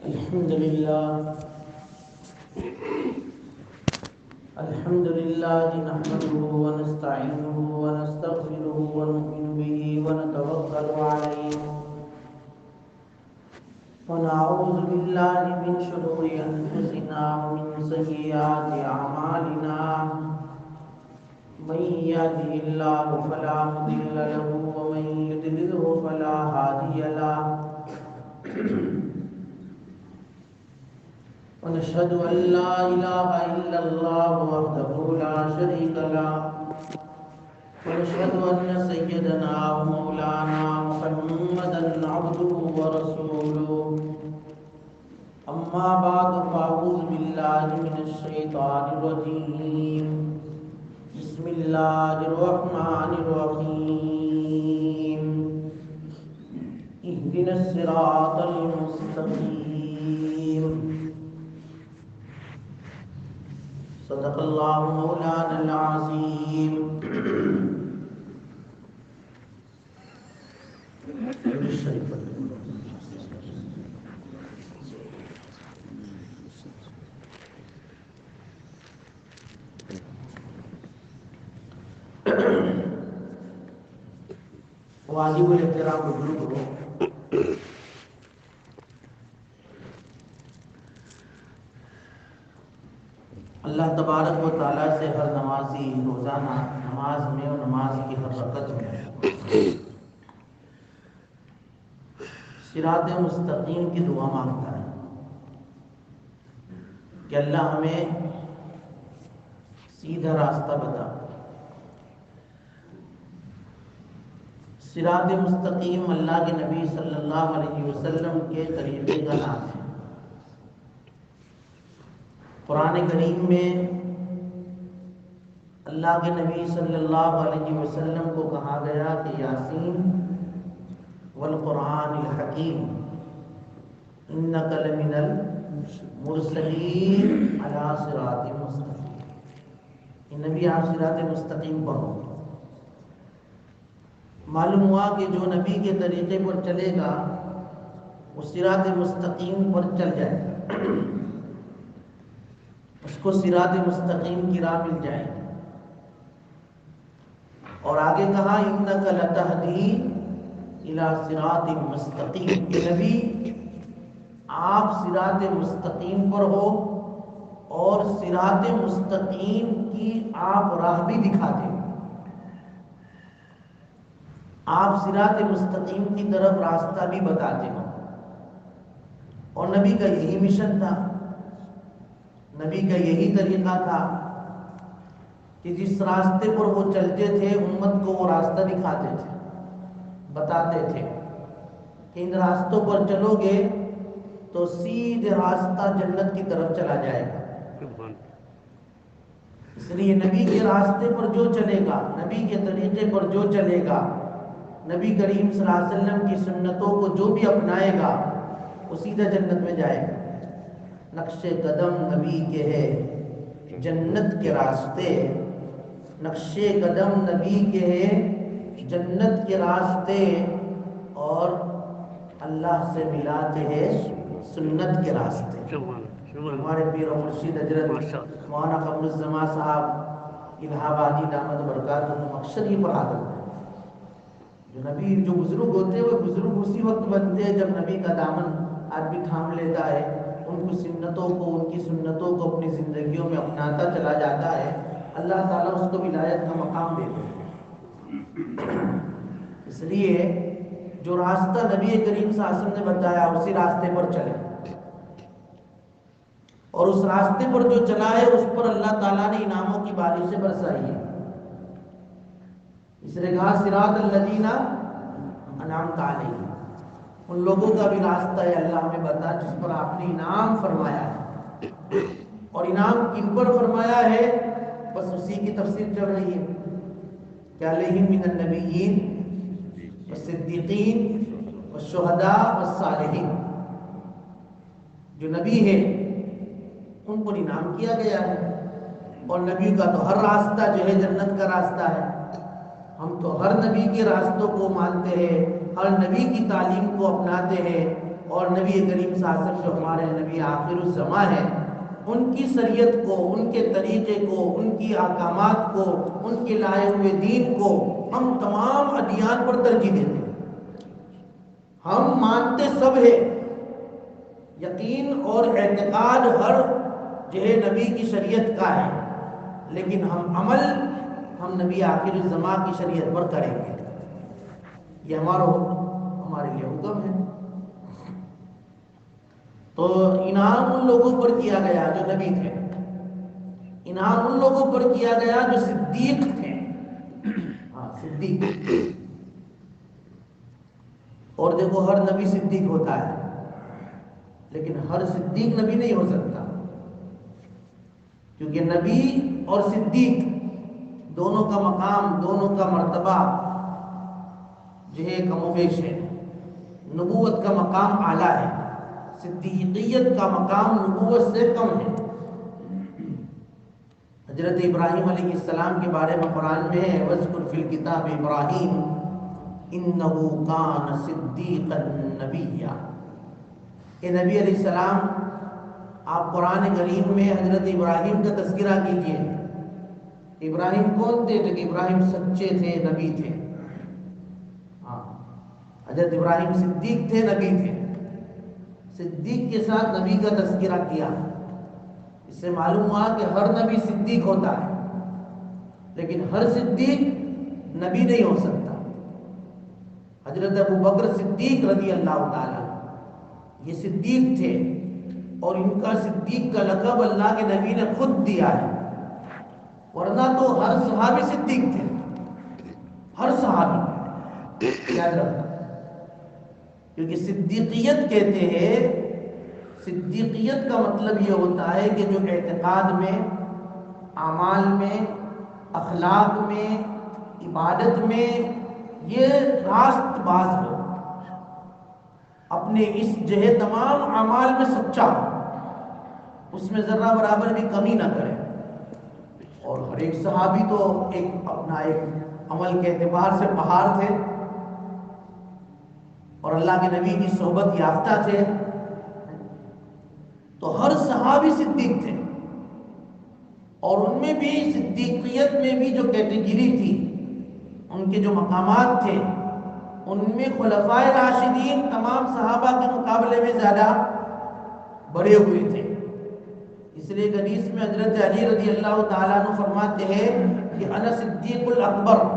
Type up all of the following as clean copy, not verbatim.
الحمد لله نحمده ونستعينه ونستغفره ونؤمن به ونتوكل عليه ونعوذ بالله من شرور أنفسنا ومن سيئات أعمالنا من يهده الله فلا مضل له ومن يضلله فلا هادي له ونشهد أن لا إله إلا الله وحده لا شريك له ونشهد أن سيدنا ومولانا محمدا عبده ورسوله أما بعد فأعوذ بالله من الشيطان الرجيم بسم الله الرحمن الرحيم اهدنا الصراط المستقيم صدق الله مولانا العظيم واجب الاحترام بزرگوں، اللہ تبارک و تعالیٰ سے ہر نمازی روزانہ نماز میں اور نماز کی ہر رکعت میں صراط مستقیم کی دعا مانگتا ہے کہ اللہ ہمیں سیدھا راستہ بتا۔ صراط مستقیم اللہ کے نبی صلی اللہ علیہ وسلم کے طریقے کا نام ہے۔ قرآن کریم میں اللہ کے نبی صلی اللہ علیہ وسلم کو کہا گیا کہ یاسین والقرآن الحکیم انک لمن المرسلین علی صراط مستقیم، کہ نبی آپ صراط مستقیم پر ہو۔ معلوم ہوا کہ جو نبی کے طریقے پر چلے گا وہ صراط مستقیم پر چل جائے گا، اس کو صراط مستقیم کی راہ مل جائے گی۔ اور آگے کہا انک لتہدی الی صراط مستقیم، کہ نبی آپ صراط مستقیم پر ہو اور صراط مستقیم کی آپ راہ بھی دکھاتے ہیں، آپ صراط مستقیم کی طرف راستہ بھی بتاتے ہو۔ اور نبی کا یہی مشن تھا، نبی کا یہی طریقہ تھا کہ جس راستے پر وہ چلتے تھے امت کو وہ راستہ دکھاتے تھے، بتاتے تھے کہ ان راستوں پر چلو گے تو سیدھے راستہ جنت کی طرف چلا جائے گا۔ اس لیے نبی کے راستے پر جو چلے گا، نبی کے طریقے پر جو چلے گا، نبی کریم صلی اللہ علیہ وسلم کی سنتوں کو جو بھی اپنائے گا وہ سیدھا جنت میں جائے گا۔ نقش قدم نبی کے ہے جنت کے راستے، نقش قدم نبی کے ہے جنت کے راستے، اور اللہ سے ملاتے ہیں سنت کے راستے۔ ہمارے پیر و مرشد حضرت مولانا قمر الزمان صاحب الہ آبادی دامت برکاتہ مقصد ہی پڑھا کرتے ہیں۔ جو نبی جو بزرگ ہوتے ہیں وہ بزرگ اسی وقت بنتے ہیں جب نبی کا دامن آدمی تھام لیتا ہے، ان کی سنتوں کو اپنی زندگیوں میں اپناتا چلا جاتا ہے، اللہ تعالیٰ اس کو ولایت کا مقام دیتے ہیں۔ اس لیے جو راستہ نبی کریم صلی اللہ علیہ وسلم نے بتایا اسی راستے پر چلے، اور اس راستے پر جو چلا ہے اس پر اللہ تعالیٰ نے انعاموں کی بارشیں برسائی ہے۔ اس لیے کہا صراط الذین انعمت علیہم، ان لوگوں کا بھی راستہ ہے اللہ ہمیں بتا جس پر آپ نے انعام فرمایا ہے، اور انعام کن پر فرمایا ہے بس اسی کی تفسیر چل رہی ہے کہ علیہم من النبیین والصدیقین والشہداء والصالحین، جو نبی ہے ان پر انعام کیا گیا ہے، اور نبی کا تو ہر راستہ جو ہے جنت کا راستہ ہے۔ ہم تو ہر نبی کے راستوں کو مانتے ہیں، ہر نبی کی تعلیم کو اپناتے ہیں، اور نبی کریم صلی اللہ علیہ وسلم جو ہمارے نبی آخر الزماں ہیں، ان کی شریعت کو، ان کے طریقے کو، ان کی احکامات کو، ان کے لائے ہوئے دین کو ہم تمام ادیان پر ترجیح دیتے ہیں۔ ہم مانتے سب ہے، یقین اور اعتقاد ہر جو ہے نبی کی شریعت کا ہے، لیکن عمل ہم نبی آخر الزماں کی شریعت پر کریں گے۔ یہ ہمارے لیے حکم ہے۔ تو انعام ان لوگوں پر کیا گیا جو نبی تھے، انعام ان لوگوں پر کیا گیا جو صدیق تھے۔ ہاں، صدیق۔ اور دیکھو، ہر نبی صدیق ہوتا ہے، لیکن ہر صدیق نبی نہیں ہو سکتا، کیونکہ نبی اور صدیق دونوں کا مقام، دونوں کا مرتبہ جو ہے کم و بیش ہے۔ نبوت کا مقام اعلیٰ ہے، صدیقیت کا مقام نبوت سے کم ہے۔ حضرت ابراہیم علیہ السلام کے بارے میں قرآن میں ہے، وَاذْكُرْ فِي الْكِتَابِ ابراہیم إِنَّهُ كَانَ صِدِّيقًا نَبِيًّا۔ کہ نبی علیہ السلام، آپ قرآن کریم میں حضرت ابراہیم کا تذکرہ کیجئے۔ ابراہیم کون تھے؟ کہ ابراہیم سچے تھے، نبی تھے۔ ہاں، حضرت ابراہیم صدیق تھے، نبی تھے۔ صدیق کے ساتھ نبی کا تذکرہ کیا، اس سے معلوم ہوا کہ ہر نبی صدیق ہوتا ہے، لیکن ہر صدیق نبی نہیں ہو سکتا۔ حضرت ابو بکر صدیق رضی اللہ تعالیٰ یہ صدیق تھے، اور ان کا صدیق کا لقب اللہ کے نبی نے خود دیا ہے، ورنہ تو ہر صحابی صدیق تھے، ہر صحابی۔ یاد رکھنا، کیونکہ صدیقیت کہتے ہیں، صدیقیت کا مطلب یہ ہوتا ہے کہ جو اعتقاد میں، اعمال میں، اخلاق میں، عبادت میں یہ راست باز ہو، اپنے اس جہے تمام اعمال میں سچا ہو، اس میں ذرہ برابر بھی کمی نہ کرے۔ اور ہر ایک صحابی تو اپنا ایک عمل کے اعتبار سے پہاڑ تھے، اور اللہ کے نبی کی صحبت یافتہ تھے، تو ہر صحابی صدیق تھے۔ اور ان میں بھی صدیقیت میں بھی جو کیٹیگری تھی، ان کے جو مقامات تھے، ان میں خلفائے راشدین تمام صحابہ کے مقابلے میں زیادہ بڑے ہوئے تھے۔ اس لیے حدیث میں حضرت علی رضی اللہ تعالیٰ عنہ فرماتے ہیں کہ انا صدیق الاکبر،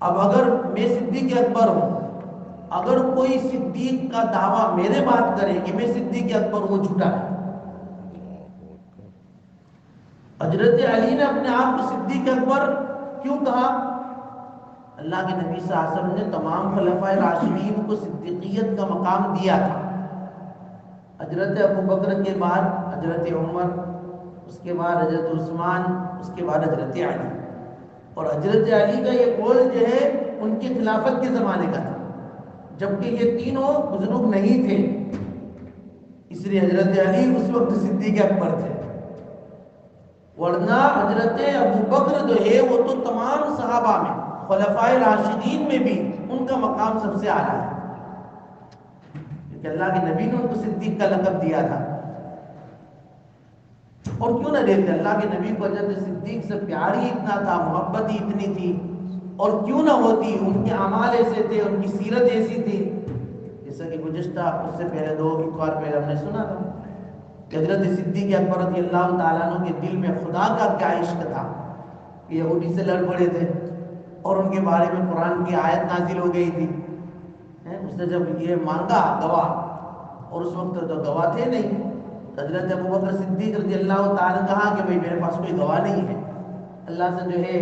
اب اگر میں صدیق اکبر ہوں، اگر کوئی صدیق کا دعویٰ میرے بات کرے کہ میں صدیق اکبر ہوں، وہ جھوٹا ہے۔ حضرت علی نے اپنے آپ کو صدیق اکبر کیوں کہا؟ اللہ کے نبی صلی اللہ علیہ وسلم نے تمام خلفائے راشدین کو صدیقیت کا مقام دیا تھا۔ حضرت ابو بکر کے بعد حضرت عمر، اس کے بعد حضرت عثمان، اس کے بعد حضرت علی۔ اور حضرت علی کا یہ قول جو ہے ان کی خلافت کے زمانے کا تھا، جبکہ یہ تینوں بزرگ نہیں تھے، اس لیے حضرت علی اس وقت صدیق اکبر تھے، ورنہ حضرت ابو بکر جو ہے وہ تو تمام صحابہ میں، خلفائے راشدین میں بھی ان کا مقام سب سے اعلیٰ ہے، کیونکہ اللہ کے نبی نے ان کو صدیق کا لقب دیا تھا۔ اور کیوں نہ دیتے؟ اللہ کے نبی کو حضرت صدیق سے پیار ہی اتنا تھا، محبت ہی اتنی تھی، اور کیوں نہ ہوتی؟ ان کے اعمال ایسے تھے، ان کی سیرت ایسی تھی، جیسا کہ گزشتہ اس سے پہلے دو اتوار پہلے ہم نے سنا تھا کہ حضرت صدیق اکبر رضی اللہ تعالیٰ عنہ کے دل میں خدا کا کیا عشق تھا کہ یہودی سے لڑ پڑے تھے، اور ان کے بارے میں قرآن کی آیت نازل ہو گئی تھی۔ اس نے جب یہ مانگا گواہ، اور اس وقت تو گواہ تھے نہیں، حضرت ابو بکر صدیق رضی اللہ تعالیٰ نے کہا کہ بھئی میرے پاس کوئی گواہ نہیں ہے، اللہ سے جو ہے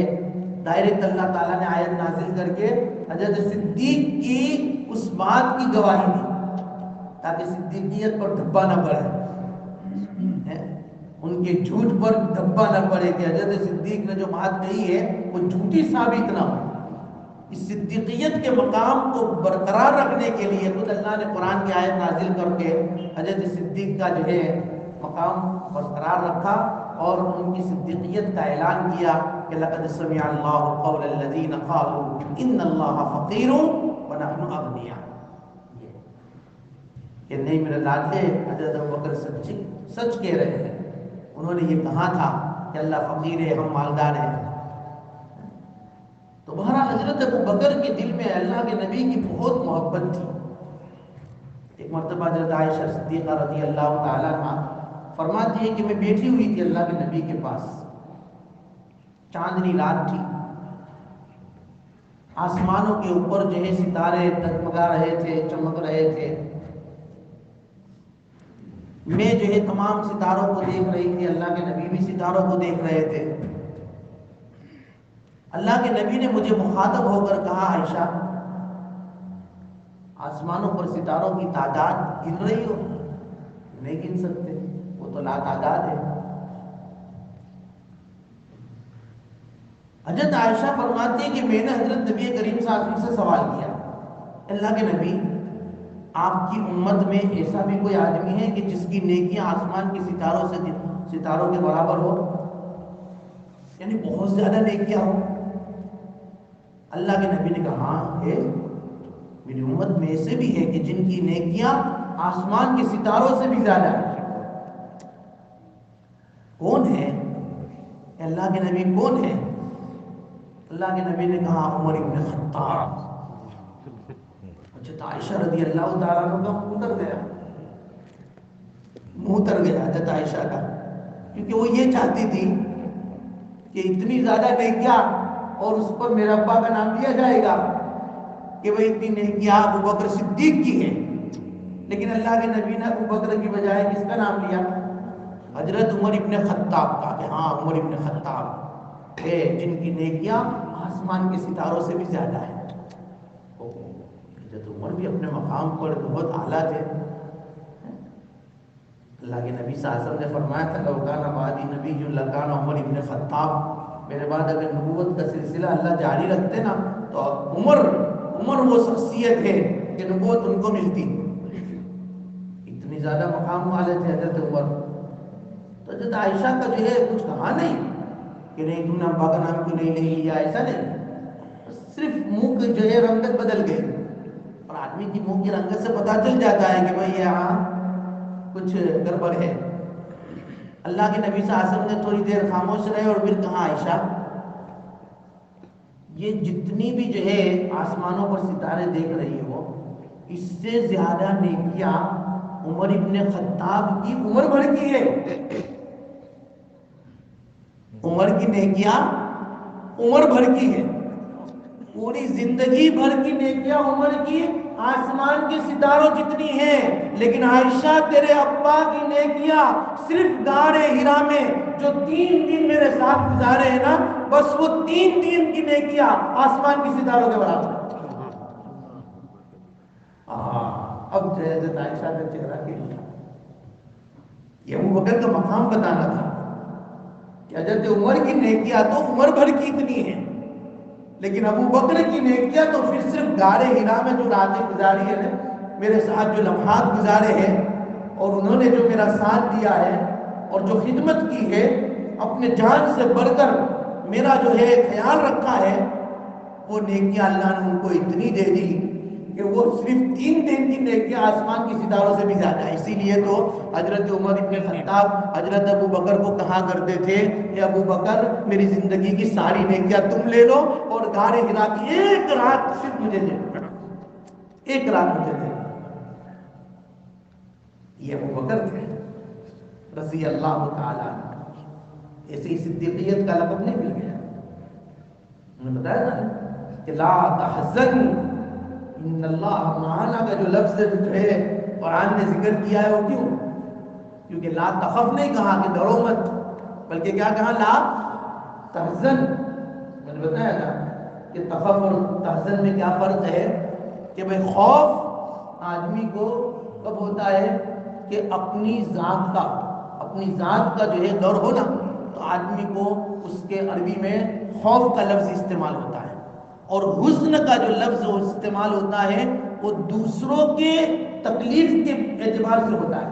ڈائریکٹ اللہ تعالیٰ نے آیت نازل کر کے حضرت صدیق کی اس بات کی گواہی دی، تاکہ صدیقیت پر دھبا نہ پڑے، ان کے جھوٹ پر دھبا نہ پڑے کہ حضرت صدیق نے جو بات کہی ہے وہ جھوٹی ثابت نہ ہو۔ اس صدیقیت کے مقام کو برقرار رکھنے کے لیے خود اللہ نے قرآن کی آیت نازل کر کے حضرت صدیق کا جو ہے مقام برقرار رکھا، اور ان کی صدیقیت کا اعلان کیا کہ لقد سمع اللہ قول الذین قالوا ان اللہ فقیر ونحن اغنیاء۔ کہ نہیں میرے لاڈلے حضرت ابوبکر سچ کہہ رہے ہیں، انہوں نے یہ کہا تھا کہ اللہ فقیر ہے، ہم مالدار ہیں۔ تو بہرحال حضرت ابوبکر کے دل میں اللہ کے نبی کی بہت محبت تھی۔ ایک مرتبہ حضرت عائشہ صدیقہ رضی اللہ تعالیٰ عنہ فرماتی ہے کہ میں بیٹھی ہوئی تھی اللہ کے نبی کے پاس، چاندنی رات تھی، آسمانوں کے اوپر جو ہے ستارے ٹگمگا رہے تھے، چمک رہے تھے، میں جو ہے تمام ستاروں کو دیکھ رہی تھی، اللہ کے نبی بھی ستاروں کو دیکھ رہے تھے۔ اللہ کے نبی نے مجھے مخاطب ہو کر کہا، عائشہ آسمانوں پر ستاروں کی تعداد گن رہی ہو؟ نہیں گن سکتے، وہ تو لا تعداد ہے۔ حضرت عائشہ فرماتی ہے کہ میں نے حضرت نبی کریم صلی اللہ علیہ وسلم سے سوال کیا، اللہ کے نبی آپ کی امت میں ایسا بھی کوئی آدمی ہے کہ جس کی نیکیاں آسمان کے ستاروں کے برابر ہو، یعنی بہت زیادہ نیکیاں ہو؟ اللہ کے نبی نے کہا ہاں ہے، میری امت میں ایسے بھی ہے کہ جن کی نیکیاں آسمان کے ستاروں سے بھی زیادہ ہیں۔ کون ہے اللہ کے نبی؟ کون ہے؟ اللہ کے نبی نے کہا عمر ابن خطاب۔ اچھا، عائشہ رضی اللہ تعالیٰ عنہ کا منہ اتر گیا، منہ اتر گیا حضرت عائشہ کا، کیونکہ وہ یہ چاہتی تھی کہ اتنی زیادہ نیکیاں اور اس پر میرے ابا کا نام لیا جائے گا کہ وہ اتنی نیکیاں ابو بکر صدیق کی ہے، لیکن اللہ کے نبی نے ابو بکر کی بجائے کس کا نام لیا؟ حضرت عمر ابن خطاب کا، کہ ہاں عمر ابن خطاب ہے جن کی نیکیاں آسمان کے ستاروں سے بھی زیادہ ہیں۔ حضرت عمر بھی اپنے مقام پر بہت اعلیٰ تھے۔ اللہ کے نبی صلی اللہ علیہ وسلم نے فرمایا تھا لو کان بعدی نبی لکان عمر ابن خطاب، میرے بعد اگر نبوت کا سلسلہ اللہ جاری رکھتے نا تو عمر وہ شخصیت ہے کہ نبوت ان کو ملتی، اتنی زیادہ مقام والے تھے حضرت عمر۔ تو حضرت عائشہ کا جو ہے کچھ کہا نہیں کہ نہیں تم نے ابا کا نام کیوں نہیں لے لیا، ایسا نہیں، صرف منہ کی جو ہے رنگت بدل گئی، اور آدمی کی منہ کی رنگت سے پتہ چل جاتا ہے کہ بھئی یہاں کچھ گڑبڑ ہے۔ اللہ کے نبی صلی اللہ علیہ وسلم نے تھوڑی دیر خاموش رہے اور پھر کہا عائشہ یہ جتنی بھی جو ہے آسمانوں پر ستارے دیکھ رہی ہو، اس سے زیادہ نیکیاں عمر ابن خطاب کی عمر بھر کی ہے۔ عمر کی نیکیاں عمر بھر کی ہے، پوری زندگی بھر کی نیکیاں عمر کی آسمان کے ستاروں جتنی ہیں، لیکن عائشہ تیرے ابا کی نیکیاں صرف غار ہرا میں جو 3 دن میرے ساتھ گزارے ہیں نا، بس وہ 3 دن کی نیکیاں آسمان کے ستاروں کے برابر۔ اب جو ہے حضرت عائشہ کا چہرہ کھل اٹھا۔ یہ ابو بکر کا مقام بتانا تھا کہ حضرت عمر کی نیکیاں تو عمر بھر کی اتنی ہیں، لیکن ابو بکر کی نیکیاں تو پھر صرف غار ہرا میں جو راتیں گزاری ہے، میرے ساتھ جو لمحات گزارے ہیں، اور انہوں نے جو میرا ساتھ دیا ہے اور جو خدمت کی ہے، اپنے جان سے بڑھ کر میرا جو ہے خیال رکھا ہے، وہ نیکیاں اللہ نے ان کو اتنی دے دی کہ وہ صرف 3 دن کی نیکیاں آسمان کی ستاروں سے بھی زیادہ ہے۔ اسی لیے تو حضرت عمر ابن خطاب حضرت ابو بکر کو کہا کرتے تھے کہ ابو بکر میری زندگی کی ساری نیکیاں تم لے لو اور غار ہرا کی 1 رات صرف مجھے دے دو، 1 رات مجھے دے دو۔ یہ ابو بکر تھے رضی اللہ تعالیٰ عنہ۔ ایسی صدیقیت کا لقب نہیں مل گیا، انہوں نے بتایا نا کہ لا تحزن ان اللہ معنا کا جو لفظ جو ہے قرآن نے ذکر کیا ہے، وہ کیوں؟ کیونکہ لا تخف نہیں کہا کہ ڈرو مت، بلکہ کیا کہا؟ لا تحزن۔ میں نے بتایا تھا کہ تخف اور تحزن میں کیا فرق ہے، کہ بھئی خوف آدمی کو کب ہوتا ہے کہ اپنی ذات کا جو ہے ڈر ہو نا، تو آدمی کو اس کے عربی میں خوف کا لفظ استعمال ہوتا ہے، اور حزن کا جو لفظ استعمال ہوتا ہے وہ دوسروں کے تکلیف کے اعتبار سے ہوتا ہے۔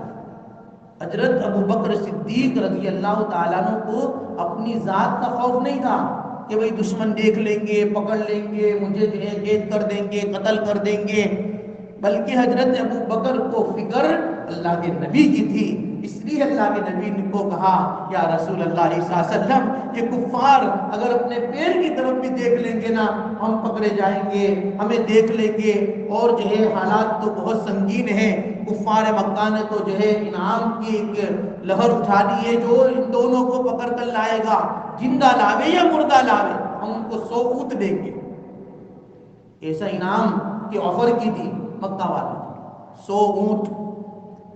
حضرت ابو بکر صدیق رضی اللہ تعالیٰ عنہ کو اپنی ذات کا خوف نہیں تھا کہ بھئی دشمن دیکھ لیں گے، پکڑ لیں گے، مجھے جو ہے قید کر دیں گے، قتل کر دیں گے، بلکہ حضرت ابو بکر کو فکر اللہ کے نبی کی تھی، اس لیے اللہ کے نبی نے کو کہا یا رسول اللہ صلی اللہ علیہ وسلم کہ کفار اگر اپنے پیر کی طرف بھی دیکھ لیں گے نا ہم پکڑے جائیں گے، ہمیں دیکھ لیں گے، اور جو ہے حالات تو بہت سنگین ہیں۔ کفار مکہ نے تو جو ہے انعام کی ایک لہر اٹھا دی ہے، جو ان دونوں کو پکڑ کر لائے گا، زندہ لاوے یا مردہ لاوے، ہم ان کو 100 اونٹ دیں گے۔ ایسا انعام کی آفر کی تھی مکہ والوں نے، 100 اونٹ۔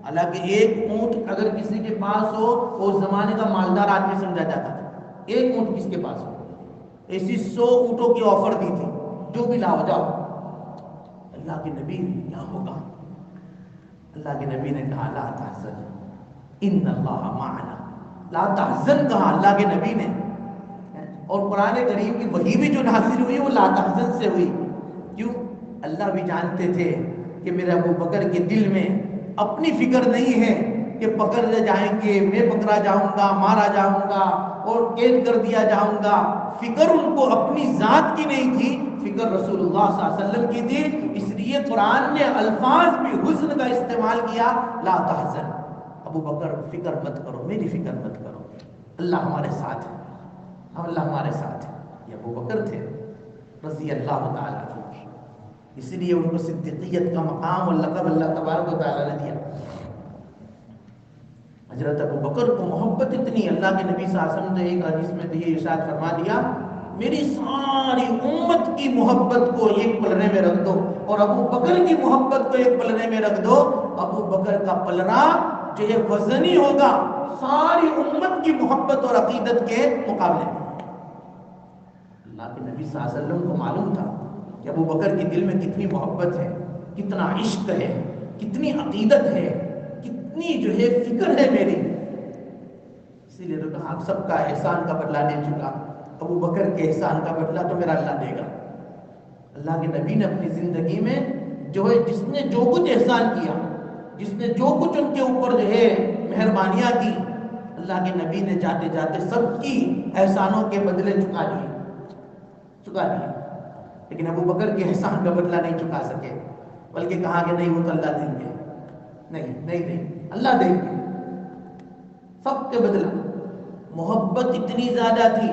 حالانکہ ایک اونٹ اگر کسی کے پاس ہو وہ اس زمانے کا مالدار آدمی سمجھا جاتا تھا، ایک اونٹ کس کے پاس ہو، ایسی 100 اونٹوں کی آفر دی تھی، جو بھی لاؤ جاؤ۔ اللہ کے نبی کیا ہوگا؟ اللہ کے نبی نے کہا لا تحزن ان اللہ معنا، لا تحزن کہا اللہ کے نبی نے۔ اور قرآن کریم کی وحی بھی جو نازل ہوئی وہ لا تحزن سے ہوئی۔ کیوں؟ اللہ بھی جانتے تھے کہ میرے ابو بکر کے دل میں اپنی فکر نہیں ہے کہ پکڑ لے جائیں گے، میں پکڑا جاؤں گا، مارا جاؤں گا اور قید کر دیا جاؤں گا۔ فکر ان کو اپنی ذات کی نہیں تھی، فکر رسول اللہ صلی اللہ علیہ وسلم کی تھی۔ اس لیے قرآن نے الفاظ بھی حزن کا استعمال کیا، لا تحزن، ابو بکر فکر مت کرو، میری فکر مت کرو، اللہ ہمارے ساتھ ہے، اللہ ہمارے ساتھ ہے۔ یہ ابو بکر تھے رضی اللہ تعالیٰ عنہ، اس لیے ان کو صدیقیت کا مقام اور لقب اللہ تبارک و تعالیٰ نے دیا۔ حضرت ابو بکر کو محبت اتنی، اللہ کے نبی صلی اللہ علیہ وسلم نے ایک حدیث میں یہ ارشاد فرما دیا، میری ساری امت کی محبت کو ایک پلڑے میں رکھ دو اور ابو بکر کی محبت کو ایک پلڑے میں رکھ دو، ابو بکر کا پلڑا جو ہے وزنی ہوگا ساری امت کی محبت اور عقیدت کے مقابلے میں۔ اللہ کے نبی صلی اللہ علیہ وسلم کو معلوم تھا کہ ابو بکر کے دل میں کتنی محبت ہے، کتنا عشق ہے، کتنی عقیدت ہے، کتنی جو ہے فکر ہے میری۔ اسی لیے تو کہا سب کا احسان کا بدلہ لے چکا، ابو بکر کے احسان کا بدلہ تو میرا اللہ دے گا۔ اللہ کے نبی نے اپنی زندگی میں جو ہے جس نے جو کچھ احسان کیا، جس نے جو کچھ ان کے اوپر جو ہے مہربانیاں کی، اللہ کے نبی نے جاتے جاتے سب کی احسانوں کے بدلے چکا دیے۔ لیکن ابو بکر کے احسان کا بدلہ نہیں چکا سکے، بلکہ کہا کہ نہیں وہ تو اللہ دیں گے، نہیں اللہ دیں گے سب کے بدلہ۔ محبت اتنی زیادہ تھی،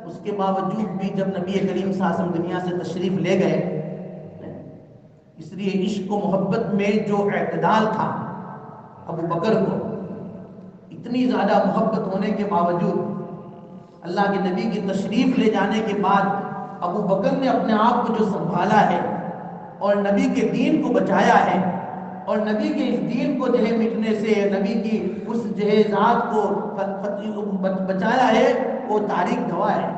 اس کے باوجود بھی جب نبی کریم صلی اللہ علیہ وسلم دنیا سے تشریف لے گئے، اس لیے عشق و محبت میں جو اعتدال تھا ابو بکر کو، اتنی زیادہ محبت ہونے کے باوجود اللہ کے نبی کی تشریف لے جانے کے بعد ابو بکر نے اپنے آپ کو جو سنبھالا ہے اور نبی کے دین کو بچایا ہے، اور نبی کے اس دین کو جو ہے مٹنے سے، نبی کی اس جو ہے ذات کو بچایا ہے، وہ تاریخ گواہ ہے۔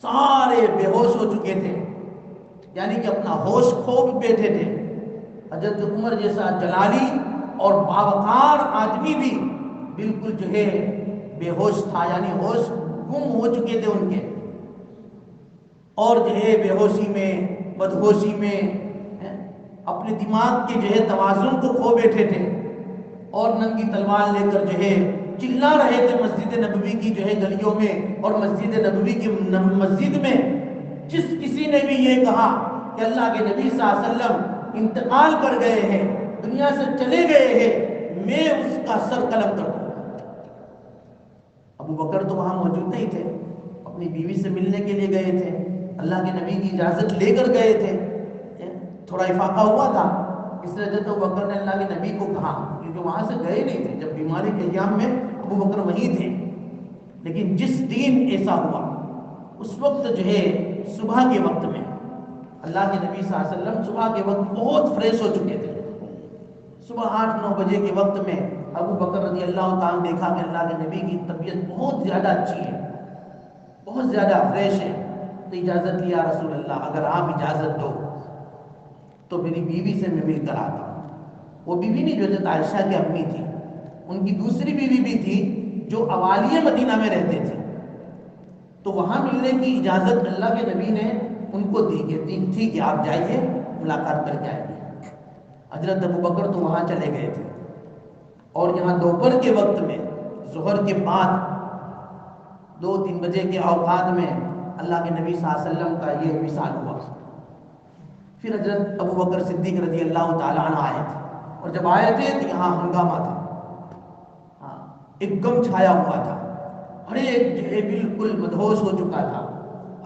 سارے بے ہوش ہو چکے تھے، یعنی کہ اپنا ہوش کھو بیٹھے تھے۔ حضرت عمر جیسا جلالی اور باوقار آدمی بھی بالکل جو ہے بے ہوش تھا، یعنی ہوش گم ہو چکے تھے ان کے، اور جو ہے بے ہوشی میں، بدہوشی میں اپنے دماغ کے جو ہے توازن کو کھو بیٹھے تھے، اور ننگی تلوار لے کر جو ہے چلا رہے تھے مسجد نبوی کی جو ہے گلیوں میں، اور مسجد نبوی کی مسجد میں جس کسی نے بھی یہ کہا کہ اللہ کے نبی صلی اللہ علیہ وسلم انتقال کر گئے ہیں، دنیا سے چلے گئے ہیں، میں اس کا سر قلم کر دوں۔ ابو بکر تو وہاں موجود نہیں تھے، اپنی بیوی سے ملنے کے لیے گئے تھے، اللہ کے نبی کی اجازت لے کر گئے تھے، تھوڑا افاقہ ہوا تھا، اس لیے تو ابو بکر نے اللہ کے نبی کو کہا، کیونکہ وہاں سے گئے نہیں تھے، جب بیماری کے ایام میں ابو بکر وہیں تھے۔ لیکن جس دن ایسا ہوا اس وقت جو ہے صبح کے وقت میں اللہ کے نبی صلی اللہ علیہ وسلم صبح کے وقت بہت فریش ہو چکے تھے، صبح 8-9 بجے کے وقت میں ابو بکر رضی اللہ تعالیٰ نے دیکھا کہ اللہ کے نبی کی طبیعت بہت زیادہ اچھی ہے، بہت زیادہ فریش ہے، تو اجازت لیا رسول اللہ اگر آپ اجازت دو تو میری بیوی سے میں مل کر آتا ہوں۔ وہ بیوی نہیں جو حضرت عائشہ کی امی تھی، ان کی دوسری بیوی بھی تھی جو اوالیہ مدینہ میں رہتے تھے، تو وہاں ملنے کی اجازت اللہ کے نبی نے ان کو دی کہ آپ جائیے ملاقات کر کے آئیے۔ حضرت ابو بکر تو وہاں چلے گئے تھے، اور یہاں دوپہر کے وقت میں ظہر کے بعد 2-3 بجے کے اوقات میں اللہ کے نبی صلی اللہ علیہ وسلم کا یہ وصال ہوا۔ پھر حضرت ابو بکر صدیق رضی اللہ تعالیٰ عنہ آئے تھے، اور جب آئے تھے تو یہاں ہنگامہ تھا، ہاں ایک غم چھایا ہوا تھا، ہر ایک جو ہے بالکل مدہوش ہو چکا تھا۔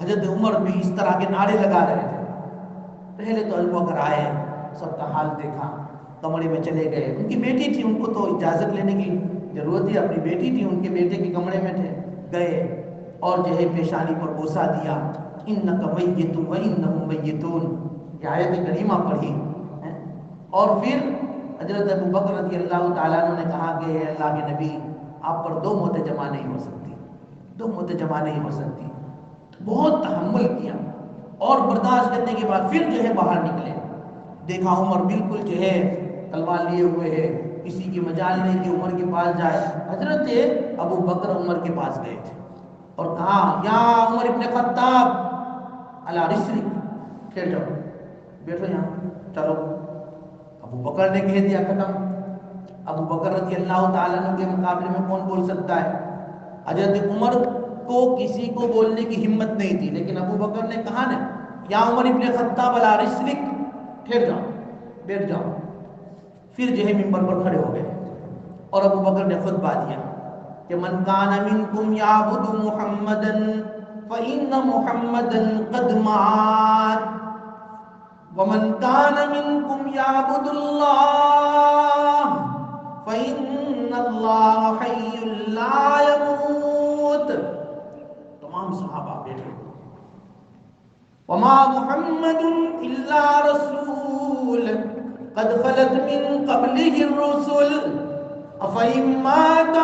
حضرت عمر بھی اس طرح کے نعرے لگا رہے تھے۔ پہلے تو ابو بکر آئے، سب کا حال دیکھا، کمرے میں چلے گئے۔ ان کی بیٹی تھی، ان کو تو اجازت لینے کی ضرورت تھی، اپنی بیٹی تھی، ان کے بیٹے کے کمرے میں تھے، گئے اور جو ہے پیشانی پر بوسہ دیا، انک میت و انہم میتون، یہ آیت کریمہ پڑھی ہے۔ اور پھر حضرت ابو بکر رضی اللہ تعالیٰ عنہ نے کہا کہ اے اللہ کے نبی، آپ پر 2 موتیں جمع نہیں ہو سکتی، 2 موتیں جمع نہیں ہو سکتی۔ بہت تحمل کیا اور برداشت کرنے کے بعد پھر جو ہے باہر نکلے، دیکھا عمر بالکل جو ہے تلوار لیے ہوئے ہے، کسی کی مجال نہیں کہ عمر کے پاس جائے۔ حضرت ابو بکر عمر کے پاس گئے تھے اور کہا یا عمر ابن خطاب علی رسلک، ٹھہر جاؤ، بیٹھو یہاں، چلو۔ ابو بکر نے کہہ دیا ختم۔ ابو بکر رضی اللہ تعالیٰ عنہ کے مقابلے میں کون بول سکتا ہے؟ حضرت عمر کو کسی کو بولنے کی ہمت نہیں تھی، لیکن ابو بکر نے کہا نا یا عمر ابن خطاب علی رسلک، ٹھہر جاؤ، بیٹھ جاؤ۔ پھر جو ہے ممبر پر کھڑے ہو گئے اور ابو بکر نے خطبہ دیا کہ من کان منکم یعبد محمدا فإن محمدا قد مات ومن کان منکم یعبد اللہ فإن اللہ حی لا يموت۔ تمام صحابہ بیٹھے، وما محمد الا رسول قد خلت من قبله الرسل افإن مات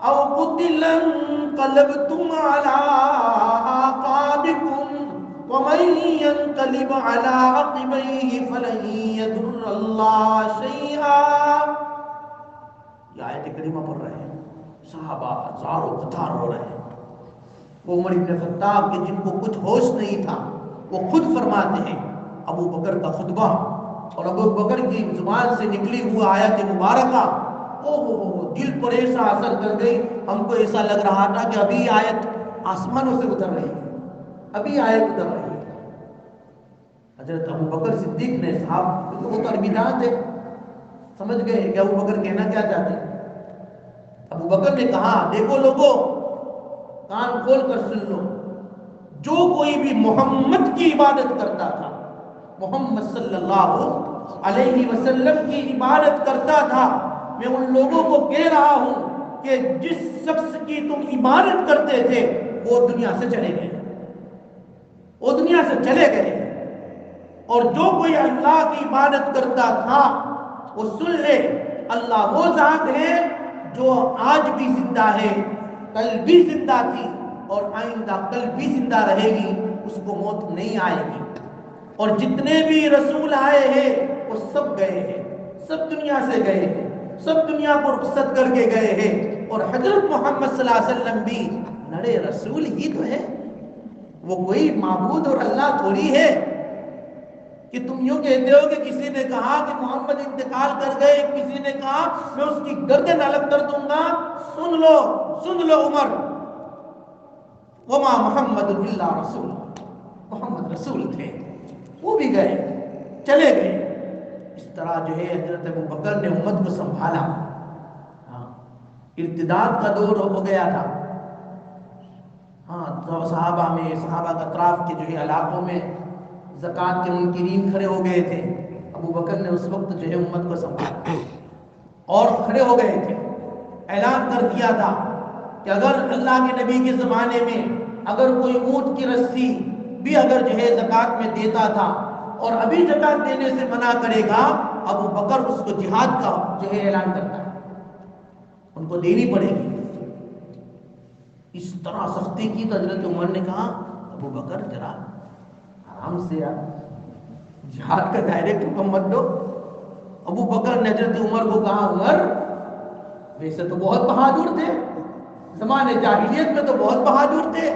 او قتل انقلبتم على اعقابكم ومن ينقلب على عقبيه فلن يضر الله شيئا۔ یہ آیت کریمہ پڑھ رہے ہیں، صحابہ ہزاروں قطار رو رہے ہیں۔ وہ عمر بن خطاب کے جن کو کچھ ہوش نہیں تھا، وہ خود فرماتے ہیں ابو بکر کا خطبہ اور ابو بکر کی زبان سے نکلی ہوئی آیت مبارکہ دل پر ایسا اثر کر گئی، ہم کو ایسا لگ رہا تھا کہ ابھی آیت آسمانوں سے اتر رہی ہے، ابھی آیت اتر رہی ہے۔ حضرت ابو بکر صدیق نے صاحب، وہ تو عربیات ہے، سمجھ گئے کہ ابو بکر کہنا کیا چاہتے ہیں۔ ابو بکر نے کہا دیکھو لوگوں، کان کھول کر سن لو، جو کوئی بھی محمد کی عبادت کرتا تھا، محمد صلی اللہ علیہ وسلم کی عبادت کرتا تھا، میں ان لوگوں کو کہہ رہا ہوں کہ جس شخص کی تم عبادت کرتے تھے وہ دنیا سے چلے گئے، وہ دنیا سے چلے گئے، اور جو کوئی اللہ کی عبادت کرتا تھا وہ سن لے، اللہ وہ ذات ہے جو آج بھی زندہ ہے، کل بھی زندہ تھی اور آئندہ کل بھی زندہ رہے گی، اس کو موت نہیں آئے گی۔ اور جتنے بھی رسول آئے ہیں وہ سب گئے ہیں، سب دنیا سے گئے ہیں، سب دنیا کو رخصت کر کے گئے ہیں، اور حضرت محمد صلی اللہ علیہ وسلم بھی نڑے رسول ہی تو ہے، وہ کوئی معبود اور اللہ تھوڑی ہے کہ تم یوں کہتے ہو کہ کسی نے کہا کہ محمد انتقال کر گئے، کسی نے کہا میں اس کی گردن الگ کر دوں گا۔ سن لو عمر، وما محمد الا رسول، محمد رسول تھے، وہ بھی گئے، چلے گئے۔ اس طرح جو ہے حضرت ابو بکر نے امت کو سنبھالا۔ ارتداد کا دور ہو گیا تھا، صحابہ کا اطراف کے جو ہے علاقوں میں زکوٰۃ کے منکرین کھڑے ہو گئے تھے۔ ابو بکر نے اس وقت جو ہے امت کو سنبھالا اور کھڑے ہو گئے تھے، اعلان کر دیا تھا کہ اگر اللہ کے نبی کے زمانے میں اگر کوئی اونٹ کی رسی بھی اگر جو ہے زکوٰۃ میں دیتا تھا اور ابھی زکوٰۃ دینے سے منع کرے گا، ابو بکر اس کو جہاد کا جو ہے اعلان کرتا ہے، ان کو دینی پڑے گی۔ اس طرح سختی کی تو حضرت عمر نے کہا ابو بکر ذرا آرام سے یار، جہاد کا ڈائریکٹ حکم مت دو۔ ابو بکر نے حضرت عمر کو کہا عمر ویسے تو بہت بہادر تھے، زمانے جاہلیت میں تو بہت بہادر تھے،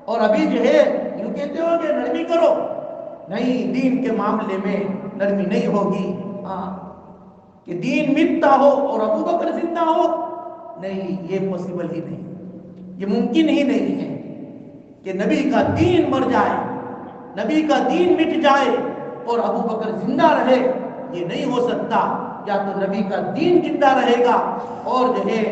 اور ابھی جو ہے یوں کہتے ہو کہ نرمی کرو، نہیں، دین کے معاملے میں نرمی نہیں ہوگی، کہ دین مٹتا ہو اور ابو بکر زندہ ہو، نہیں، یہ پاسبل ہی نہیں، یہ ممکن ہی نہیں ہے کہ نبی کا دین مر جائے، نبی کا دین مٹ جائے اور ابو بکر زندہ رہے۔ یہ نہیں ہو سکتا. یا تو نبی کا دین زندہ رہے گا اور جو ہے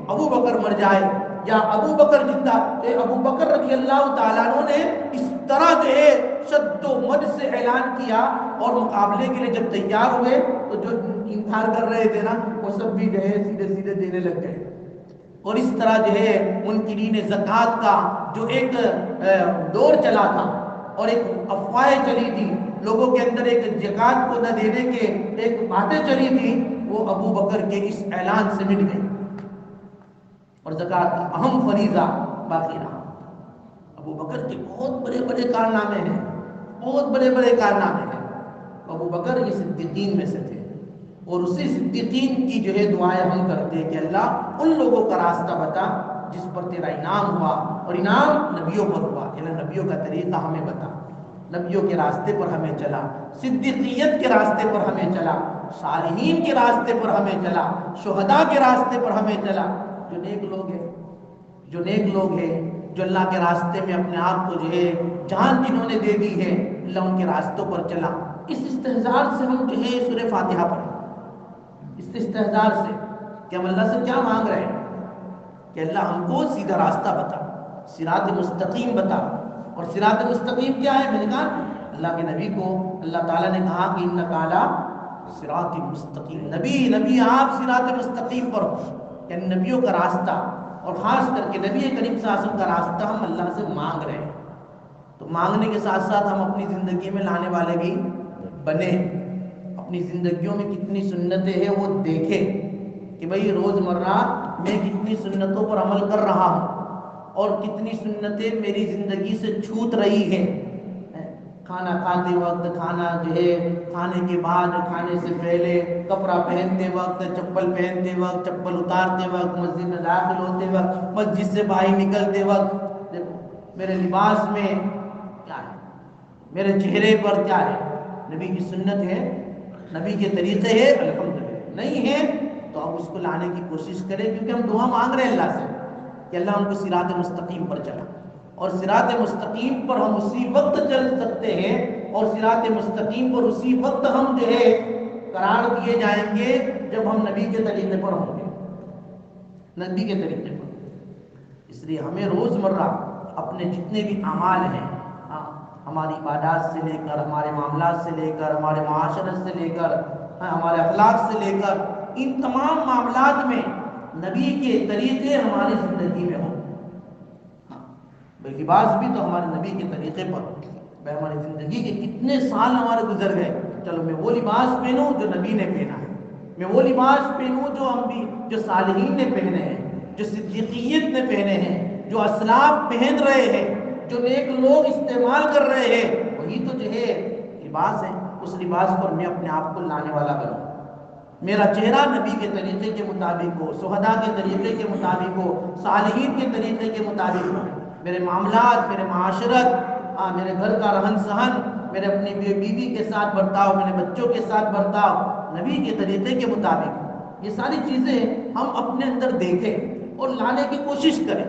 ابو بکر مر جائے، یا ابو بکر زندہ. ابو بکر رضی اللہ تعالیٰ عنہ نے اس طرح جو ہے شد و مد سے اعلان کیا، اور مقابلے کے لیے جب تیار ہوئے تو جو انکار کر رہے تھے نا وہ سب بھی جو ہے سیدھے سیدھے دینے لگ گئے. اور اس طرح جو ہے منکرین زکوٰۃ کا جو ایک دور چلا تھا اور ایک افواہیں چلی تھی، لوگوں کے اندر ایک زکوٰۃ کو نہ دینے کے ایک باتیں چلی تھی، وہ ابو بکر کے اس اعلان سے مٹ گئی اور زکوٰۃ کا اہم فریضہ باقی رہا. ابو بکر کے بہت بڑے بڑے کارنامے ہیں، بہت بڑے بڑے کارنامے ہیں. ابو بکر یہ صدیقین میں سے تھے، اور اسی صدیقین کی جو ہے دعائیں ہم کرتے ہیں کہ اللہ ان لوگوں کا راستہ بتا جس پر تیرا انعام ہوا، اور انعام نبیوں پر ہوا. کہ نبیوں کا طریقہ ہمیں بتا، نبیوں کے راستے پر ہمیں چلا، صدیقیت کے راستے پر ہمیں چلا، صالحین کے راستے پر ہمیں چلا، شہداء کے راستے پر ہمیں چلا. جو نیک لوگ ہیں، جو نیک لوگ ہیں، جو اللہ کے راستے میں اپنے آپ کو جو ہے جان جنہوں نے دے دی ہے، اللہ ان کے راستوں پر چلا. اس استحضار سے ہم جو ہے سورہ فاتحہ پڑھیں، اس استحضار سے کہ ہم اللہ سے کیا مانگ رہے ہیں کہ اللہ ہم کو سیدھا راستہ بتا، صراط مستقیم بتا. اور صراط مستقیم کیا ہے؟ میں نے کہا اللہ کے نبی کو اللہ تعالیٰ نے کہا کہ انک علی صراط مستقیم. نبی آپ صراط مستقیم پر ہو، یعنی نبیوں کا راستہ، اور خاص کر کے نبی کریم صلی اللہ علیہ وسلم کا راستہ ہم اللہ سے مانگ رہے ہیں. تو مانگنے کے ساتھ ساتھ ہم اپنی زندگی میں لانے والے بھی بنے، اپنی زندگیوں میں کتنی سنتیں ہیں وہ دیکھیں کہ بھئی روزمرہ میں کتنی سنتوں پر عمل کر رہا ہوں اور کتنی سنتیں میری زندگی سے چھوٹ رہی ہیں. کھانا کھاتے وقت، کھانا جو ہے کھانے کے بعد، کھانے سے پہلے، کپڑا پہنتے وقت، چپل پہنتے وقت، چپل اتارتے وقت، مسجد میں داخل ہوتے وقت، مسجد سے باہر نکلتے وقت. دیکھو میرے لباس میں کیا ہے، میرے چہرے پر کیا ہے، نبی کی سنت ہے، نبی کے طریقے ہے. الحمدللہ نہیں ہے تو اب اس کو لانے کی کوشش کریں، کیونکہ ہم دعا مانگ رہے ہیں اللہ سے کہ اللہ ہم کو صراط مستقیم پر چلا. اور صراط مستقیم پر ہم اسی وقت چل سکتے ہیں، اور صراط مستقیم پر اسی وقت ہم جو ہے قرار دیے جائیں گے جب ہم نبی کے طریقے پر ہوں گے، نبی کے طریقے پر. اس لیے ہمیں روزمرہ اپنے جتنے بھی اعمال ہیں، ہماری عبادات سے لے کر، ہمارے معاملات سے لے کر، ہمارے معاشرت سے لے کر، ہمارے اخلاق سے لے کر، ان تمام معاملات میں نبی کے طریقے ہماری زندگی میں ہوں. لباس بھی تو ہمارے نبی کے طریقے پر. میں ہماری زندگی کے کتنے سال ہمارے گزر گئے، چلو میں وہ لباس پہنوں جو نبی نے پہنا ہے، میں وہ لباس پہنوں جو صالحین نے پہنے ہیں، جو صدیقیت نے پہنے ہیں، جو اسلاف پہن رہے ہیں، جو نیک لوگ استعمال کر رہے ہیں، وہی تو جو ہے لباس ہے. اس لباس پر میں اپنے آپ کو لانے والا بنوں. میرا چہرہ نبی کے طریقے کے مطابق ہو، شہداء کے طریقے کے مطابق ہو، صالحین کے طریقے کے مطابق ہو. میرے معاملات، میرے معاشرت، میرے گھر کا رہن سہن، میرے اپنی بیوی کے ساتھ برتاؤ، میرے بچوں کے ساتھ برتاؤ نبی کے طریقے کے مطابق. یہ ساری چیزیں ہم اپنے اندر دیکھیں اور لانے کی کوشش کریں.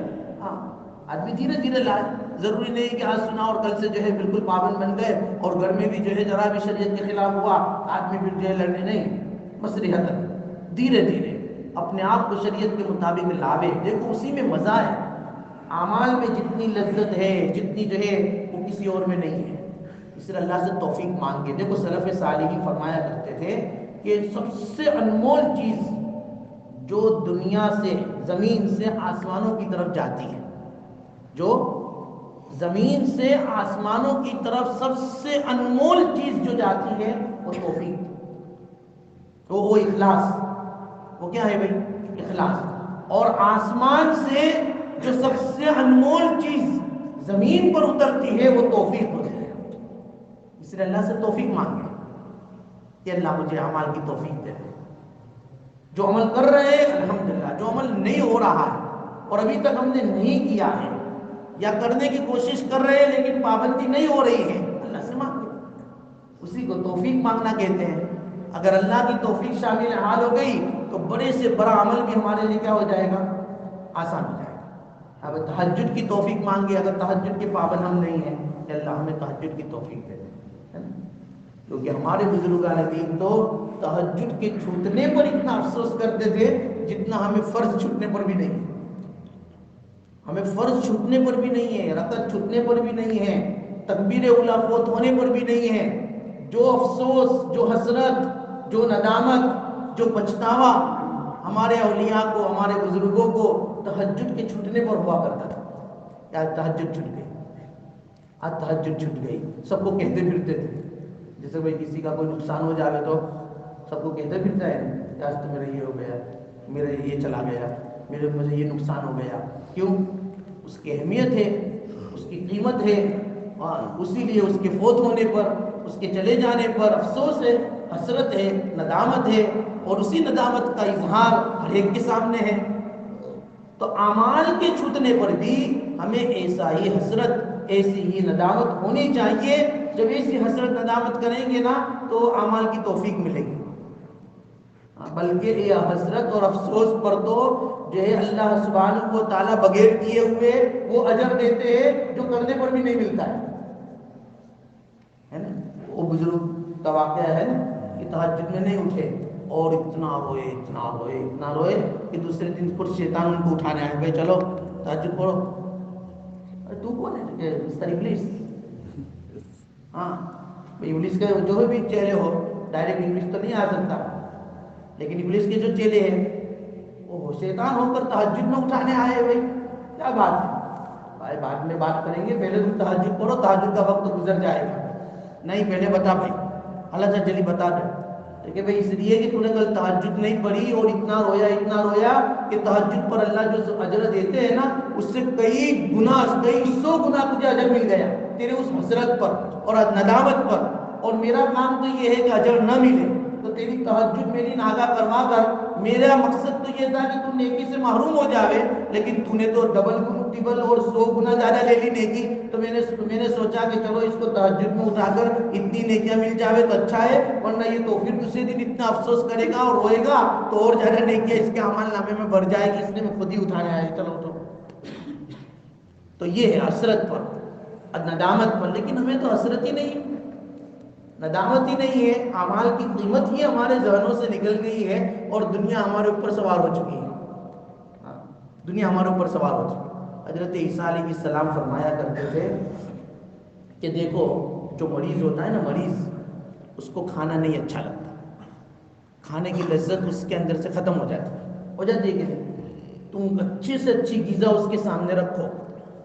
آدمی دھیرے دھیرے لائے. ضروری نہیں کہ آج سنا اور کل سے جو ہے بالکل پابند بن گئے اور گھر میں بھی جو ہے ذرا بھی شریعت کے خلاف ہوا آدمی پھر جو ہے لڑنے نہیں. مصلحت دھیرے دھیرے اپنے آپ کو شریعت کے مطابق لاوے. دیکھو اسی میں مزہ ہے. اعمال میں جتنی لذت ہے، جتنی جو ہے وہ کسی اور میں نہیں ہے. اس لیے اللہ سے توفیق مانگے. دیکھو سلف صالحین فرمایا کرتے تھے کہ سب سے انمول چیز جو دنیا سے، زمین سے آسمانوں کی طرف جاتی ہے، جو زمین سے آسمانوں کی طرف سب سے انمول چیز جو جاتی ہے وہ توفیق، وہ اخلاص. وہ کیا ہے بھائی؟ اخلاص. اور آسمان سے جو سب سے انمول چیز زمین پر اترتی ہے وہ توفیق ہوتی ہے. اس لیے اللہ سے توفیق مانگے کہ اللہ مجھے عمل کی توفیق دے. جو عمل کر رہے ہیں الحمدللہ، جو عمل نہیں ہو رہا ہے اور ابھی تک ہم نے نہیں کیا ہے یا کرنے کی کوشش کر رہے ہیں لیکن پابندی نہیں ہو رہی ہے، اللہ سے مانگے. اسی کو توفیق مانگنا کہتے ہیں. اگر اللہ کی توفیق شامل حال ہو گئی تو بڑے سے بڑا عمل بھی ہمارے لیے کیا ہو جائے گا؟ آسان ہو جائے گا. اب تہجد کی توفیق مانگے. اگر تہجد کے پابند ہم نہیں ہیں کہ اللہ ہمیں تہجد کی توفیق دے. کیونکہ ہمارے بزرگان دین تو تہجد کے چھوٹنے پر اتنا افسوس کرتے تھے جتنا ہمیں فرض چھوٹنے پر بھی نہیں. ہمیں فرض چھوٹنے پر بھی نہیں ہے، رکعت چھوٹنے پر بھی نہیں ہے، تکبیر اولیٰ فوت ہونے پر بھی نہیں ہے. جو افسوس، جو حسرت، جو ندامت، جو پچھتاوا ہمارے اولیاء کو، ہمارے بزرگوں کو تہجد کے چھوٹنے پر ہوا کرتا تھا. آج تہجد چھوٹ گئی، آج تہجد چھوٹ گئی. سب کو کہتے پھرتے تھے، جیسے بھائی کسی کا کوئی نقصان ہو جائے تو سب کو کہتے پھرتا ہے کہ آج تو میرا یہ ہو گیا، میرا یہ چلا گیا، مجھے یہ نقصان ہو گیا. کیوں؟ اس کی اہمیت ہے، اس کی قیمت ہے، اور اسی لیے اس کے فوت ہونے پر، اس کے چلے جانے پر افسوس ہے، حسرت ہے، ندامت ہے، اور اسی ندامت کا اظہار ہر ایک کے سامنے ہے. تو اعمال کے چھوٹنے پر بھی ہمیں ایسا ہی حسرت، ایسی ہی ندامت ہونی چاہیے. جب ایسی حسرت ندامت کریں گے نا تو اعمال کی توفیق ملے گی. بلکہ یہ حسرت اور افسوس پر تو جو ہے اللہ سبحانہ و تعالیٰ بغیر کیے ہوئے وہ اجر دیتے ہیں جو کرنے پر بھی نہیں ملتا ہے نا. وہ بزرگ کا واقعہ ہے نا کہ تہجد میں نہیں اٹھے اور اتنا روئے، اتنا روئے، اتنا روئے کہ دوسرے دن پر شیطان ان کو اٹھانے آئے، بھائی چلو تہجد پڑھو. تو کون ہے مستر انگلش؟ ہاں انگلش کے جو بھی چہرے ہو، ڈائریکٹ انگلش تو نہیں آ سکتا، لیکن انگلش کے جو چیلے ہیں وہ شیطان ہو کر تہجد میں اٹھانے آئے. بھائی کیا بات ہے بھائی، بعد میں بات کریں گے، پہلے تم تہجد پڑھو، تہجد کا وقت گزر جائے گا. نہیں پہلے بتا بھائی، اللہ سے جلدی بتا دے. کہ بھائی اس لیے کہ تو نے کل تہجد نہیں پڑھی اور اتنا رویا، اتنا رویا کہ تہجد پر اللہ جو اجر دیتے ہیں نا اس سے کئی گنا، کئی 100 گنا تجھے اجر مل گیا تیرے اس حسرت پر اور ندامت پر. اور میرا کام تو یہ ہے کہ اجر نہ ملے، تو تیری تہجد میری ناگا کروا کر، میرا مقصد تو یہ تھا کہ تم نیکی سے محروم ہو جاوے، لیکن تو نے تو ڈبل اور 100 گنا زیادہ لے لی نیکی. تو میں نے سوچا کہ چلو اس کو تہجد میں اٹھا کر اتنی نیکیاں مل جاوے تو اچھا ہے، ورنہ یہ تو پھر دوسرے دن اتنا افسوس کرے گا اور روئے گا تو اور زیادہ نیکیاں اس کے عمل نامے میں بڑھ جائے گی، اس لیے میں خود ہی اٹھانے آیا. چلو اٹھو. تو یہ ہے حسرت پر، ندامت پر. لیکن ہمیں تو حسرت ہی نہیں، ندامت ہی نہیں ہے. اعمال کی قیمت ہی ہمارے ذہنوں سے نکل گئی ہے اور دنیا ہمارے اوپر سوار ہو چکی ہے. دنیا ہمارے اوپر سوار ہو چکی ہے. حضرت عیسیٰ علیہ السلام فرمایا کرتے تھے کہ دیکھو جو مریض ہوتا ہے نا، مریض اس کو کھانا نہیں اچھا لگتا، کھانے کی لذت اس کے اندر سے ختم ہو جاتی ہے کہ تم اچھی سے اچھی غذا اس کے سامنے رکھو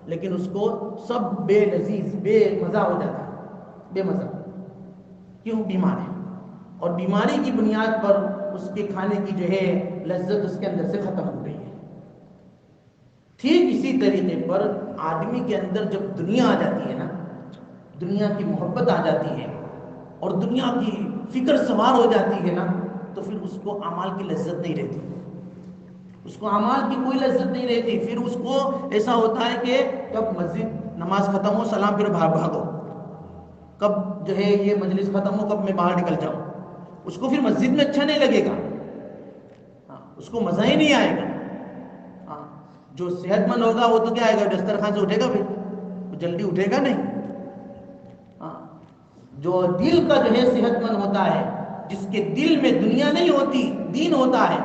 لیکن اس کو سب بے لذیذ، بے مزہ ہو جاتا ہے، بے مزہ. کیوں؟ بیمار ہے، اور بیماری کی بنیاد پر اس کے کھانے کی جو ہے لذت اس کے اندر سے ختم ہو گئی ہے. ٹھیک اسی طریقے پر آدمی کے اندر جب دنیا آ جاتی ہے نا، دنیا کی محبت آ جاتی ہے اور دنیا کی فکر سوار ہو جاتی ہے نا، تو پھر اس کو اعمال کی لذت نہیں رہتی، اس کو اعمال کی کوئی لذت نہیں رہتی. پھر اس کو ایسا ہوتا ہے کہ کب مسجد نماز ختم ہو، سلام پھر بھاگو، کب جو ہے یہ مجلس ختم ہو، کب میں باہر نکل جاؤں. اس کو پھر مسجد میں اچھا نہیں لگے گا، اس کو مزہ ہی نہیں آئے گا. جو صحت مند ہوگا وہ تو کیا آئے گا، دسترخوان سے اٹھے گا، پھر وہ جلدی اٹھے گا نہیں. جو دل کا جو ہے صحت مند ہوتا ہے، جس کے دل میں دنیا نہیں ہوتی، دین ہوتا ہے،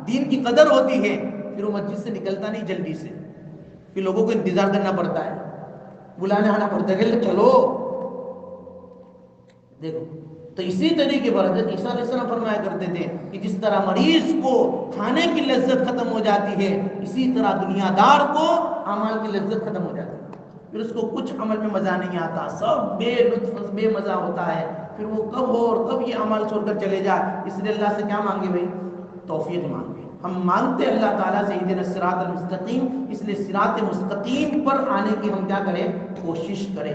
دین کی قدر ہوتی ہے، پھر وہ مسجد سے نکلتا نہیں جلدی سے، پھر لوگوں کو انتظار کرنا پڑتا ہے، بلانے آنا پڑتا ہے کہ چلو. دیکھو تو اسی طریقے پر حضرت عیسیٰ علیہ السلام فرمایا کرتے تھے کہ جس طرح مریض کو کھانے کی لذت ختم ہو جاتی ہے، اسی طرح دنیا دار کو اعمال کی لذت ختم ہو جاتی ہے. پھر اس کو کچھ عمل میں مزہ نہیں آتا، سب بے لطف، بے مزہ ہوتا ہے. پھر وہ کب ہو اور کب یہ عمل چھوڑ کر چلے جائے. اس لیے اللہ سے کیا مانگے بھائی؟ توفیق مانگے. ہم مانگتے اللہ تعالیٰ سے اہدنا الصراط المستقیم، اس لیے صراط مستقیم پر آنے کی ہم کیا کریں؟ کوشش کریں،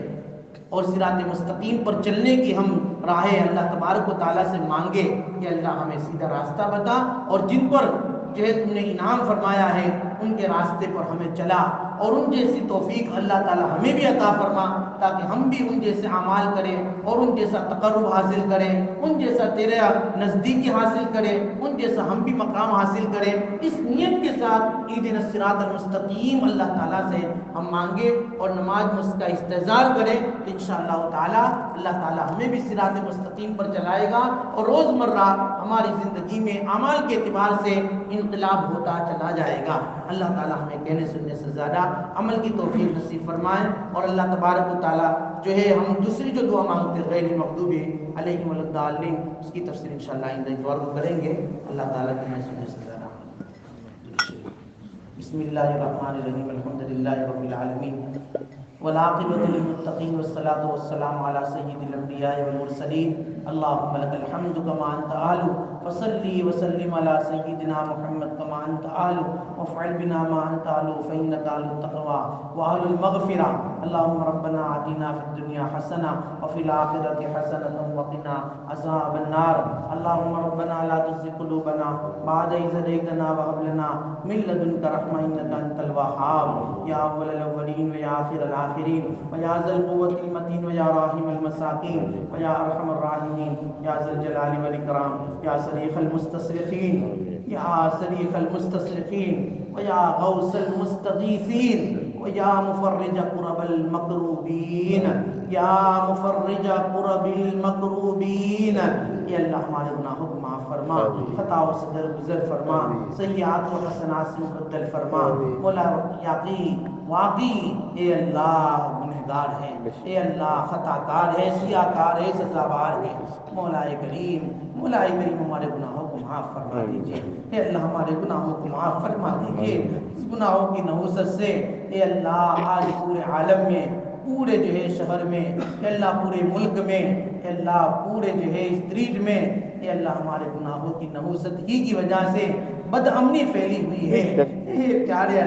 اور صراط مستقیم پر چلنے کی ہم راہیں اللہ تبارک و تعالیٰ سے مانگے کہ اللہ ہمیں سیدھا راستہ بتا، اور جن پر جو ہے تم نے انعام فرمایا ہے ان کے راستے پر ہمیں چلا، اور ان جیسی توفیق اللہ تعالیٰ ہمیں بھی عطا فرما تاکہ ہم بھی ان جیسے اعمال کریں اور ان جیسا تقرب حاصل کریں، ان جیسا تیرے نزدیکی حاصل کریں، ان جیسا ہم بھی مقام حاصل کریں. اس نیت کے ساتھ اہدنا الصراط المستقیم اللہ تعالیٰ سے ہم مانگے اور نماز میں اس کا استحضار کریں تو انشاءاللہ تعالی اللہ تعالی ہمیں بھی صراط مستقیم پر چلائے گا اور روزمرہ ہماری زندگی میں اعمال کے اعتبار سے انقلاب ہوتا چلا جائے گا۔ اللہ تعالی ہمیں کہنے سننے سے زیادہ عمل کی توفیق نصیب فرمائے، اور اللہ تبارک و تعالی جو ہے ہم دوسری جو دعا مانگتے ہیں غیر المغضوب علیہم ولا الضالین، اس کی تفسیر انشاءاللہ آئندہ اتوار کو کریں گے۔ اللہ تعالی کہنے سننے سے زیادہ بسم اللہ الرحمن الرحیم الحمد للہ رب العالمین والعاقبۃ للمتقین والصلاۃ والسلام علی سید الانبیاء والمرسلین اللهم لك الحمد كما انت اهل فصلی وسلم علی سیدنا محمد كما انت اهل وافعل بنا ما انت اهل فانك اهل التقوى واهل المغفرة اللهم ربنا آتنا في الدنيا حسنة وفي الآخرة حسنة وقنا عذاب النار اللهم ربنا لا تزغ قلوبنا بعد إذ هديتنا وهب لنا من لدنك رحمة إنك أنت الوهاب يا أول الأولين ويا آخر الآخرين ويا ذا القوة المتين ويا راحم المساكين ويا أرحم الراحمين يا ذا الجلال والإكرام يا صريخ المستصرخين يا صريخ المستصرخين ويا غوث المستغيثين ويا مفرج كرب المكروبين يا مفرج كرب المكروبین. اے اللہ ہمارے گناہوں کو معاف فرما، خطاؤں سے درگزر فرما، سیئات و حسنات سے مبدل فرما. مولا واقعی اے اللہ گنہگار ہے، اے اللہ خطا کار ہے، سیاہ کار ہے، سزاوار ہے. مولا کریم ہمارے گناہوں کو معاف فرما دیجیے. اے اللہ ہمارے گناہوں کو معاف فرما دیجیے. اس گناہوں کی نحوست سے اے اللہ آج پورے عالم میں، پورے جو ہے شہر میں، اے اللہ پورے ملک میں، اے اللہ پورے جو ہے اسٹریٹ میں، اے اللہ ہمارے گناہوں کی نحوست ہی کی وجہ سے بد امنی پھیلی ہوئی ہے. اے پیارے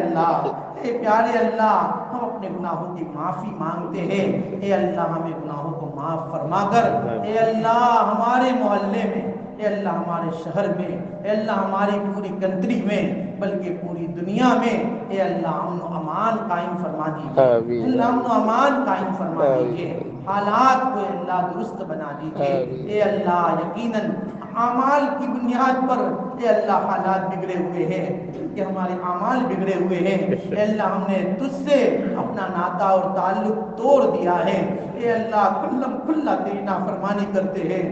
اللہ ہم اپنے گناہوں کی معافی مانگتے ہیں. اے اللہ ہمیں گناہوں کو معاف فرما کر، اے اللہ ہمارے محلے میں، اے اللہ ہمارے شہر میں، اے اللہ ہماری پوری کنٹری میں، بلکہ پوری دنیا میں اے اللہ امن و امان قائم فرما دیجیے. اللہ امن و امان قائم فرما دیجیے. حالات کو اے اللہ درست بنا دیجیے. اے اللہ یقیناً اعمال کی بنیاد پر اے اللہ حالات بگڑے ہوئے ہیں، کہ ہمارے اعمال بگڑے ہوئے ہیں. اے اللہ ہم نے تجھ سے اپنا ناطہ اور تعلق توڑ دیا ہے. اے اللہ کھلم کھلا تیری نافرمانی کرتے ہیں،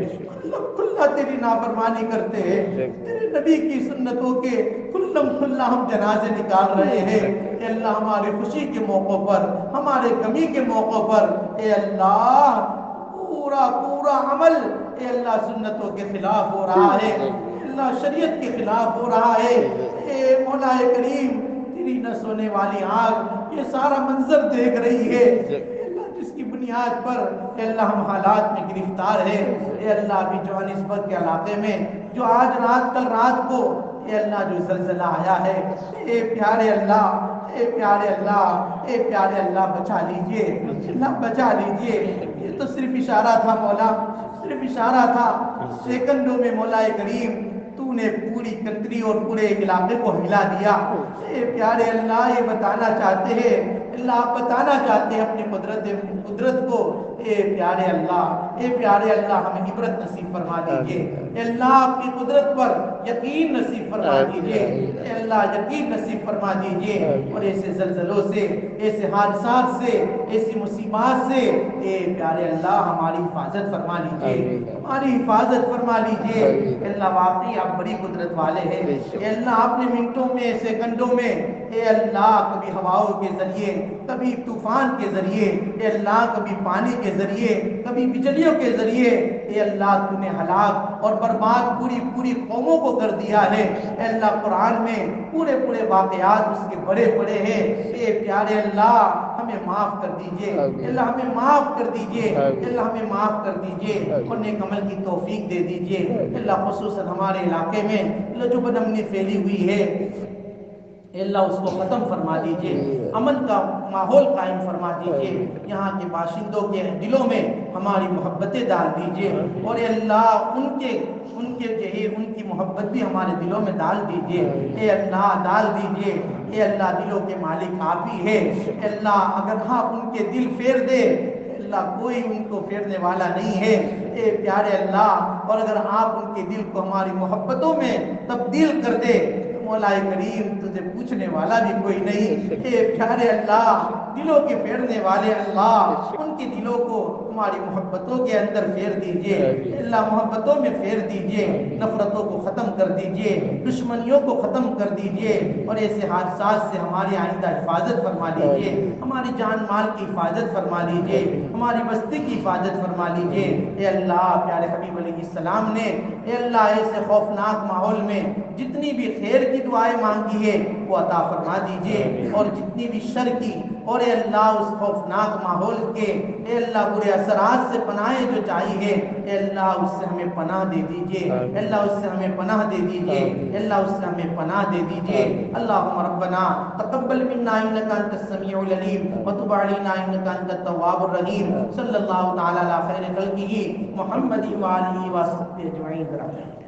کھلم کھلا تیری نافرمانی کرتے ہیں. تیرے نبی کی سنتوں کے کھلم کھلا ہم جنازے نکال رہے ہیں. اے اللہ ہمارے خوشی کے موقع پر، ہمارے غمی کے موقع پر اے اللہ پورا عمل اے اللہ سنتوں کے خلاف ہو رہا ہے، اللہ شریعت کے خلاف ہو رہا ہے. اے مولا کریم تیری نہ سونے والی آنکھ یہ سارا منظر دیکھ رہی ہے. اے اللہ جس کی بنیاد پر اے اللہ ہم حالات میں گرفتار ہیں. اے اللہ بھی جوہانسبرگ کے علاقے میں جو آج رات کل رات کو اے اللہ جو زلزلہ آیا ہے، اے پیارے اللہ بچا لیجئے، اللہ بچا لیجئے. یہ تو صرف اشارہ تھا مولا، صرف اشارہ تھا. سیکنڈوں میں مولا کریم تو نے پوری کنٹری اور پورے علاقے کو ہلا دیا. اے پیارے اللہ یہ بتانا چاہتے ہیں، اللہ آپ بتانا چاہتے ہیں اپنی قدرت کو. اے پیارے اللہ ہمیں عبرت نصیب فرما دیجئے. اے اللہ آپ کی قدرت پر یقین نصیب فرما دیجئے. اے اللہ یقین نصیب فرما دیجئے. اور ایسے زلزلوں سے، ایسے حادثات سے، ایسی مصیبات سے اے پیارے اللہ ہماری حفاظت فرما لیجئے، ہماری حفاظت فرما لیجئے. اے اللہ واقعی آپ بڑی قدرت والے ہیں. اے اللہ آپ نے منٹوں میں، سیکنڈوں میں اے اللہ کبھی ہواؤں کے ذریعے، کبھی طوفان کے ذریعے، اے اللہ کبھی پانی کے ذریعے، کبھی بجلیوں کے ذریعے اے اللہ تو نے ہلاک اور برباد پوری قوموں کو کر دیا ہے. اے اللہ قرآن میں پورے واقعات اس کے بڑے ہیں. اے پیارے اللہ ہمیں معاف کر دیجئے. اے اللہ ہمیں معاف کر دیجئے. اے اللہ ہمیں معاف کر دیجئے اور نیک عمل کی توفیق دے دیجئے. اے اللہ خصوصاً ہمارے علاقے میں جو بد امنی پھیلی ہوئی ہے اے اللہ اس کو ختم فرما دیجئے، امن کا ماحول قائم فرما دیجئے. یہاں کے باشندوں کے دلوں میں ہماری محبتیں ڈال دیجئے، اور اے اللہ ان کی محبت بھی ہمارے دلوں میں ڈال دیجئے. اے اللہ ڈال دیجئے. اے اللہ دلوں کے مالک آپ ہی ہے. اے اللہ اگر آپ ان کے دل پھیر دے، اللہ کوئی ان کو پھیرنے والا نہیں ہے. اے پیارے اللہ اور اگر آپ ان کے دل کو ہماری محبتوں میں تبدیل کر دے مولا کریم تجھے پوچھنے والا بھی کوئی نہیں. اے پیارے اللہ دلوں کے پھیرنے والے اللہ ان کے دلوں کو تمہاری محبتوں کے اندر پھیر دیجئے اللہ، محبتوں میں پھیر دیجئے، نفرتوں کو ختم کر دیجئے، دشمنیوں کو ختم کر دیجئے، اور ایسے حادثات سے ہماری آئندہ حفاظت فرما لیجئے، ہماری جان مال کی حفاظت فرما لیجئے، ہماری بستی کی حفاظت فرما لیجئے۔ اے اللہ، پیارے حبیب علیہ السلام نے اے اللہ ایسے خوفناک ماحول میں جتنی بھی خیر کی دعائیں مانگی ہے وہ عطا فرما دیجئے، اور جتنی بھی شر کی اور اے اللہ اس خوفناک ماحول کے اے اللہ برے اثرات سے پناہیں جو چاہیے اے اللہ اس سے ہمیں پناہ دے دیجئے، اے اللہ اس سے ہمیں پناہ دے دیجئے، اے اللہ اس سے ہمیں پناہ دے دیجئے۔ اللہم ربنا تقبل منا انک انت السمیع العلیم وتب علینا انک انت التواب الرحیم۔ صلی اللہ تعالی علی خیر خلقہ محمد وآلہ وصحبہ اجمعین۔